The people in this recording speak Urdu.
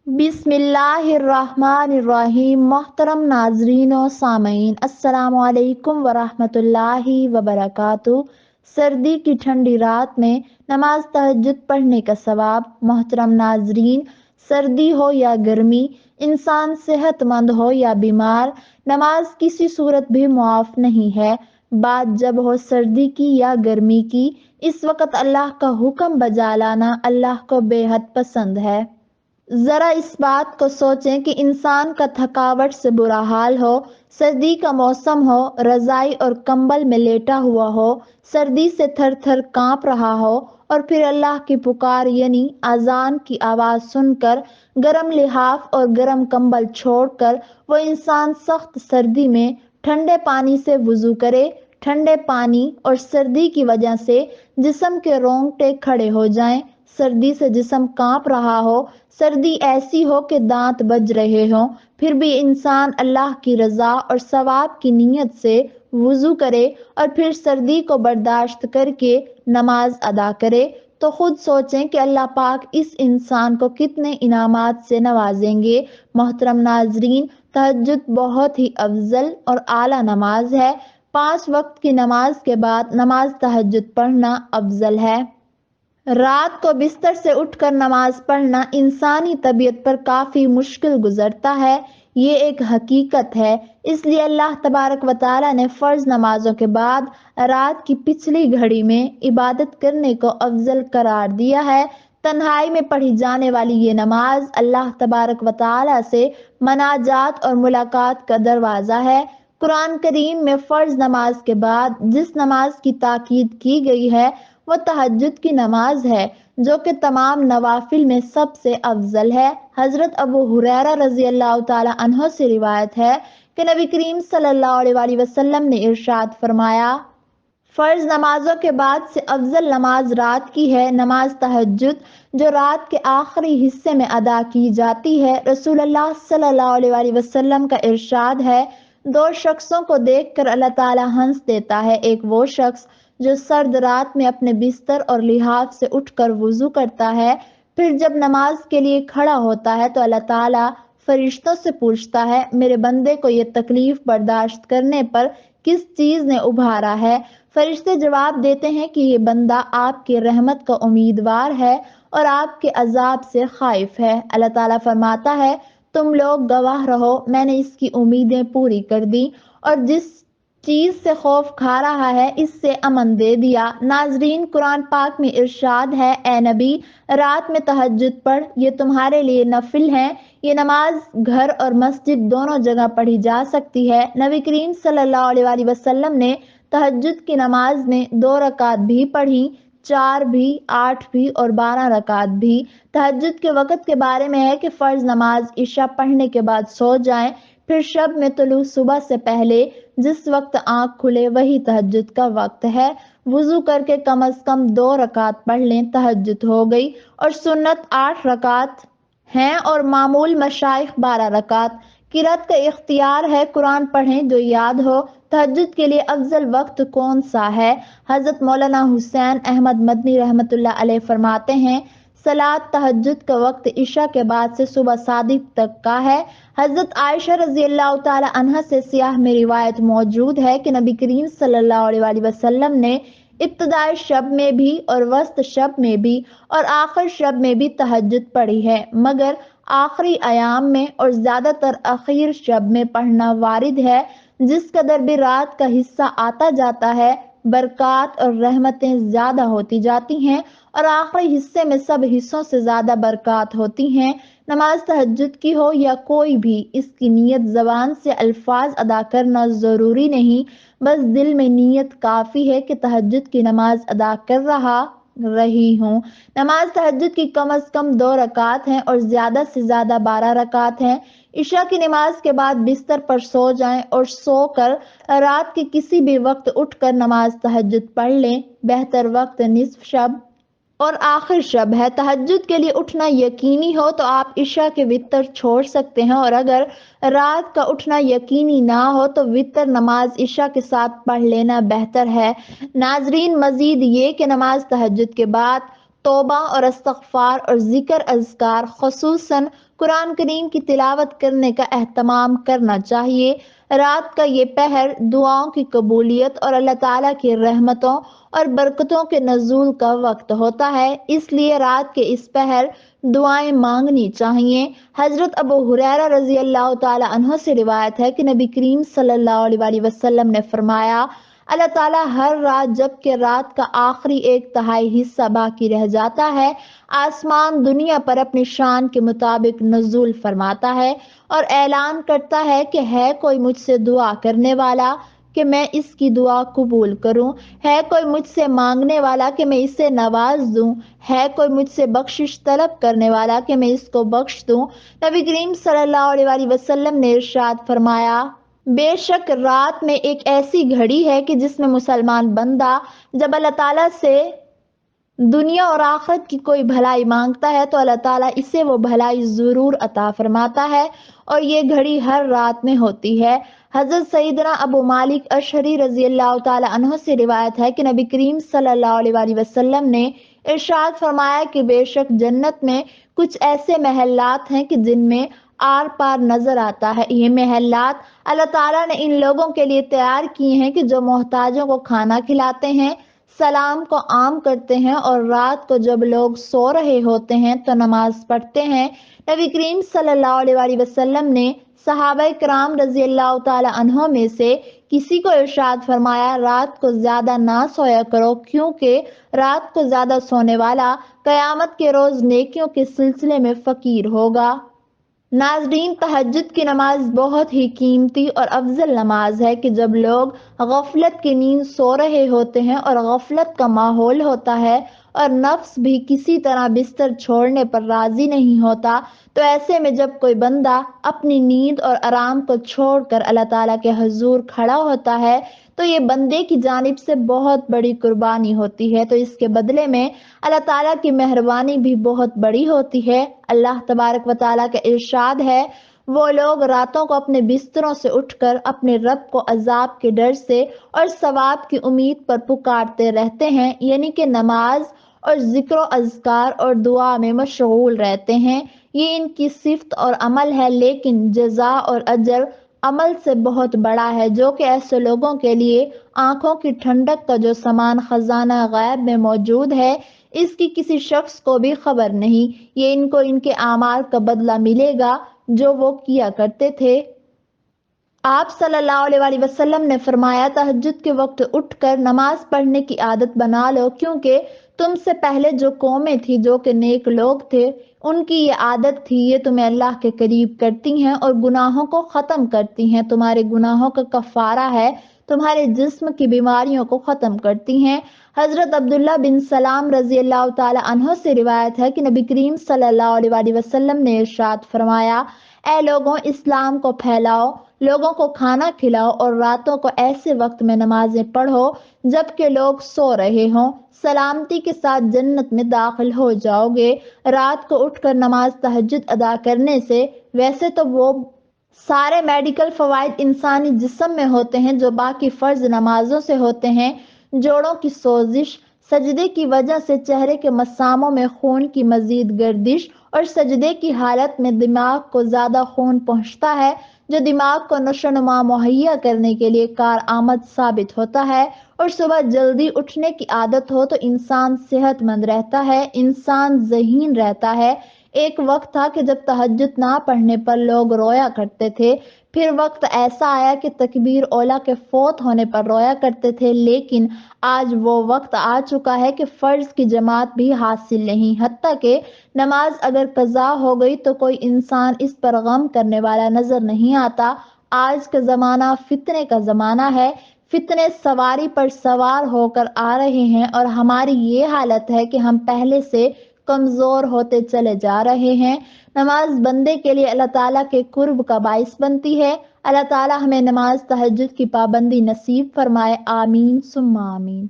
بسم اللہ الرحمن الرحیم۔ محترم ناظرین و سامعین، السلام علیکم ورحمۃ اللہ وبرکاتہ۔ سردی کی ٹھنڈی رات میں نماز تہجد پڑھنے کا ثواب۔ محترم ناظرین، سردی ہو یا گرمی، انسان صحت مند ہو یا بیمار، نماز کسی صورت بھی معاف نہیں ہے۔ بات جب ہو سردی کی یا گرمی کی، اس وقت اللہ کا حکم بجا لانا اللہ کو بے حد پسند ہے۔ ذرا اس بات کو سوچیں کہ انسان کا تھکاوٹ سے برا حال ہو، سردی کا موسم ہو، رضائی اور کمبل میں لیٹا ہوا ہو، سردی سے تھر تھر کانپ رہا ہو، اور پھر اللہ کی پکار یعنی اذان کی آواز سن کر گرم لحاف اور گرم کمبل چھوڑ کر وہ انسان سخت سردی میں ٹھنڈے پانی سے وضو کرے۔ ٹھنڈے پانی اور سردی کی وجہ سے جسم کے رونگٹے کھڑے ہو جائیں، سردی سے جسم کانپ رہا ہو، سردی ایسی ہو کہ دانت بج رہے ہوں، پھر بھی انسان اللہ کی رضا اور ثواب کی نیت سے وضو کرے اور پھر سردی کو برداشت کر کے نماز ادا کرے، تو خود سوچیں کہ اللہ پاک اس انسان کو کتنے انعامات سے نوازیں گے۔ محترم ناظرین، تہجد بہت ہی افضل اور اعلیٰ نماز ہے۔ 5 وقت کی نماز کے بعد نماز تہجد پڑھنا افضل ہے۔ رات کو بستر سے اٹھ کر نماز پڑھنا انسانی طبیعت پر کافی مشکل گزرتا ہے، یہ ایک حقیقت ہے۔ اس لیے اللہ تبارک و تعالیٰ نے فرض نمازوں کے بعد رات کی پچھلی گھڑی میں عبادت کرنے کو افضل قرار دیا ہے۔ تنہائی میں پڑھی جانے والی یہ نماز اللہ تبارک و تعالیٰ سے مناجات اور ملاقات کا دروازہ ہے۔ قرآن کریم میں فرض نماز کے بعد جس نماز کی تاکید کی گئی ہے وہ تہجد کی نماز ہے، جو کہ تمام نوافل میں سب سے افضل ہے۔ حضرت ابو ہریرہ رضی اللہ تعالی عنہ سے روایت ہے کہ نبی کریم صلی اللہ علیہ وسلم نے ارشاد فرمایا، فرض نمازوں کے بعد سے افضل نماز رات کی ہے نماز تہجد، جو رات کے آخری حصے میں ادا کی جاتی ہے۔ رسول اللہ صلی اللہ علیہ وسلم کا ارشاد ہے، 2 شخصوں کو دیکھ کر اللہ تعالیٰ ہنس دیتا ہے، ایک وہ شخص جو سرد رات میں اپنے بستر اور لحاف سے اٹھ کر وضو کرتا ہے، پھر جب نماز کے لیے کھڑا ہوتا ہے تو اللہ تعالیٰ فرشتوں سے پوچھتا ہے، میرے بندے کو یہ تکلیف برداشت کرنے پر کس چیز نے ابھارا ہے؟ فرشتے جواب دیتے ہیں کہ یہ بندہ آپ کی رحمت کا امیدوار ہے اور آپ کے عذاب سے خائف ہے۔ اللہ تعالیٰ فرماتا ہے، تم لوگ گواہ رہو، میں نے اس کی امیدیں پوری کر دی اور جس چیز سے خوف کھا رہا ہے اس سے امن دے دیا۔ ناظرین، قرآن پاک میں ارشاد ہے، اے نبی، رات میں تہجد پڑھ، یہ تمہارے لیے نفل ہے۔ یہ نماز گھر اور مسجد دونوں جگہ پڑھی جا سکتی ہے۔ نبی کریم صلی اللہ علیہ وسلم نے تہجد کی نماز میں 2 رکعت بھی پڑھی، 4 بھی، 8 بھی اور 12 رکعت بھی۔ تہجد کے وقت کے بارے میں ہے کہ فرض نماز عشاء پڑھنے کے بعد سو جائیں، پھر شب میں طلوع صبح سے پہلے جس وقت آنکھ کھلے وہی تہجد کا وقت ہے۔ وضو کر کے کم از کم 2 رکعت پڑھ لیں، تہجد ہو گئی، اور سنت 8 رکعت ہیں اور معمول مشائخ 12 رکعت۔ قرات کا اختیار ہے، قرآن پڑھیں جو یاد ہو۔ تہجد کے لیے افضل وقت کون سا ہے؟ حضرت مولانا حسین احمد مدنی رحمۃ اللہ علیہ فرماتے ہیں، صلاۃ تہجد کا وقت عشاء کے بعد سے صبح صادق تک کا ہے۔ حضرت عائشہ رضی اللہ تعالی عنہا سے صحیح میں روایت موجود ہے کہ نبی کریم صلی اللہ علیہ وسلم نے ابتدائی شب میں بھی اور وسط شب میں بھی اور آخر شب میں بھی تہجد پڑھی ہے، مگر آخری ایام میں اور زیادہ تر اخیر شب میں پڑھنا وارد ہے۔ جس قدر بھی رات کا حصہ آتا جاتا ہے، برکات اور رحمتیں زیادہ ہوتی جاتی ہیں اور آخری حصے میں سب حصوں سے زیادہ برکات ہوتی ہیں۔ نماز تہجد کی ہو یا کوئی بھی، اس کی نیت زبان سے الفاظ ادا کرنا ضروری نہیں، بس دل میں نیت کافی ہے کہ تہجد کی نماز ادا کر رہی ہوں۔ نماز تہجد کی کم از کم 2 رکعت ہیں اور زیادہ سے زیادہ 12 رکعت ہیں۔ عشاء کی نماز کے بعد بستر پر سو جائیں اور سو کر رات کے کسی بھی وقت اٹھ کر نماز تہجد پڑھ لیں۔ بہتر وقت نصف شب اور آخر شب ہے۔ تہجد کے لیے اٹھنا یقینی ہو تو آپ عشاء کے وتر چھوڑ سکتے ہیں، اور اگر رات کا اٹھنا یقینی نہ ہو تو وتر نماز عشاء کے ساتھ پڑھ لینا بہتر ہے۔ ناظرین، مزید یہ کہ نماز تہجد کے بعد توبہ اور استغفار اور ذکر اذکار خصوصاً قرآن کریم کی تلاوت کرنے کا اہتمام کرنا چاہیے۔ رات کا یہ پہر دعاؤں کی قبولیت اور اللہ تعالیٰ کی رحمتوں اور برکتوں کے نزول کا وقت ہوتا ہے، اس لیے رات کے اس پہر دعائیں مانگنی چاہیے۔ حضرت ابو ہریرہ رضی اللہ تعالیٰ عنہ سے روایت ہے کہ نبی کریم صلی اللہ علیہ وآلہ وسلم نے فرمایا، اللہ تعالیٰ ہر رات جب کہ رات کا آخری 1/3 حصہ باقی رہ جاتا ہے، آسمان دنیا پر اپنی شان کے مطابق نزول فرماتا ہے اور اعلان کرتا ہے کہ ہے کوئی مجھ سے دعا کرنے والا کہ میں اس کی دعا قبول کروں، ہے کوئی مجھ سے مانگنے والا کہ میں اسے نواز دوں، ہے کوئی مجھ سے بخشش طلب کرنے والا کہ میں اس کو بخش دوں۔ نبی کریم صلی اللہ علیہ وآلہ وسلم نے ارشاد فرمایا، بے شک رات میں ایک ایسی گھڑی ہے کہ جس میں مسلمان بندہ جب اللہ تعالیٰ سے دنیا اور آخرت کی کوئی بھلائی مانگتا ہے تو اللہ تعالیٰ اسے وہ بھلائی ضرور عطا فرماتا ہے، اور یہ گھڑی ہر رات میں ہوتی ہے۔ حضرت سیدنا ابو مالک اشعری رضی اللہ تعالیٰ عنہ سے روایت ہے کہ نبی کریم صلی اللہ علیہ وآلہ وسلم نے ارشاد فرمایا کہ بے شک جنت میں کچھ ایسے محلات ہیں کہ جن میں آر پار نظر آتا ہے۔ یہ محلات اللہ تعالیٰ نے ان لوگوں کے لیے تیار کیے ہیں کہ جو محتاجوں کو کھانا کھلاتے ہیں، سلام کو عام کرتے ہیں، اور رات کو جب لوگ سو رہے ہوتے ہیں تو نماز پڑھتے ہیں۔ نبی کریم صلی اللہ علیہ وآلہ وسلم نے صحابہ کرام رضی اللہ تعالی عنہ میں سے کسی کو ارشاد فرمایا، رات کو زیادہ نہ سویا کرو، کیونکہ رات کو زیادہ سونے والا قیامت کے روز نیکیوں کے سلسلے میں فقیر ہوگا۔ ناظرین، تہجد کی نماز بہت ہی قیمتی اور افضل نماز ہے کہ جب لوگ غفلت کی نیند سو رہے ہوتے ہیں اور غفلت کا ماحول ہوتا ہے اور نفس بھی کسی طرح بستر چھوڑنے پر راضی نہیں ہوتا، تو ایسے میں جب کوئی بندہ اپنی نیند اور آرام کو چھوڑ کر اللہ تعالیٰ کے حضور کھڑا ہوتا ہے تو یہ بندے کی جانب سے بہت بڑی قربانی ہوتی ہے، تو اس کے بدلے میں اللہ تعالیٰ کی مہربانی بھی بہت بڑی ہوتی ہے۔ اللہ تبارک و تعالیٰ کا ارشاد ہے، وہ لوگ راتوں کو اپنے بستروں سے اٹھ کر اپنے رب کو عذاب کے ڈر سے اور ثواب کی امید پر پکارتے رہتے ہیں، یعنی کہ نماز اور ذکر و اذکار اور دعا میں مشغول رہتے ہیں۔ یہ ان کی صفت اور عمل ہے، لیکن جزا اور اجر عمل سے بہت بڑا ہے، جو کہ ایسے لوگوں کے لیے آنکھوں کی ٹھنڈک کا جو سامان خزانہ غیب میں موجود ہے، اس کی کسی شخص کو بھی خبر نہیں۔ یہ ان کو ان کے اعمال کا بدلہ ملے گا جو وہ کیا کرتے تھے۔ آپ صلی اللہ علیہ وآلہ وسلم نے فرمایا، تہجد کے وقت اٹھ کر نماز پڑھنے کی عادت بنا لو، کیونکہ تم سے پہلے جو قومیں تھی جو کہ نیک لوگ تھے، ان کی یہ عادت تھی، یہ تمہیں اللہ کے قریب کرتی ہیں اور گناہوں کو ختم کرتی ہیں، تمہارے گناہوں کا کفارہ ہے، تمہارے جسم کی بیماریوں کو ختم کرتی ہیں۔ حضرت عبداللہ بن سلام رضی اللہ تعالی عنہ سے روایت ہے کہ نبی کریم صلی اللہ علیہ وآلہ وسلم نے ارشاد فرمایا، اے لوگوں، اسلام کو پھیلاؤ، لوگوں کو کھانا کھلاؤ اور راتوں کو ایسے وقت میں نمازیں پڑھو جب کہ لوگ سو رہے ہوں، سلامتی کے ساتھ جنت میں داخل ہو جاؤ گے۔ رات کو اٹھ کر نماز تہجد ادا کرنے سے ویسے تو وہ سارے میڈیکل فوائد انسانی جسم میں ہوتے ہیں جو باقی فرض نمازوں سے ہوتے ہیں۔ جوڑوں کی سوزش، سجدے کی وجہ سے چہرے کے مساموں میں خون کی مزید گردش اور سجدے کی حالت میں دماغ کو زیادہ خون پہنچتا ہے، جو دماغ کو نشو و نما مہیا کرنے کے لیے کارآمد ثابت ہوتا ہے، اور صبح جلدی اٹھنے کی عادت ہو تو انسان صحت مند رہتا ہے، انسان ذہین رہتا ہے۔ ایک وقت تھا کہ جب تہجد نہ پڑھنے پر لوگ رویا کرتے تھے، پھر وقت ایسا آیا کہ تکبیر اولیٰ کے فوت ہونے پر رویا کرتے تھے، لیکن آج وہ وقت آ چکا ہے کہ فرض کی جماعت بھی حاصل نہیں، حتیٰ کہ نماز اگر قضا ہو گئی تو کوئی انسان اس پر غم کرنے والا نظر نہیں آتا۔ آج کا زمانہ فتنے کا زمانہ ہے، فتنے سواری پر سوار ہو کر آ رہے ہیں، اور ہماری یہ حالت ہے کہ ہم پہلے سے کمزور ہوتے چلے جا رہے ہیں۔ نماز بندے کے لیے اللہ تعالیٰ کے قرب کا باعث بنتی ہے۔ اللہ تعالیٰ ہمیں نماز تہجد کی پابندی نصیب فرمائے، آمین ثم آمین۔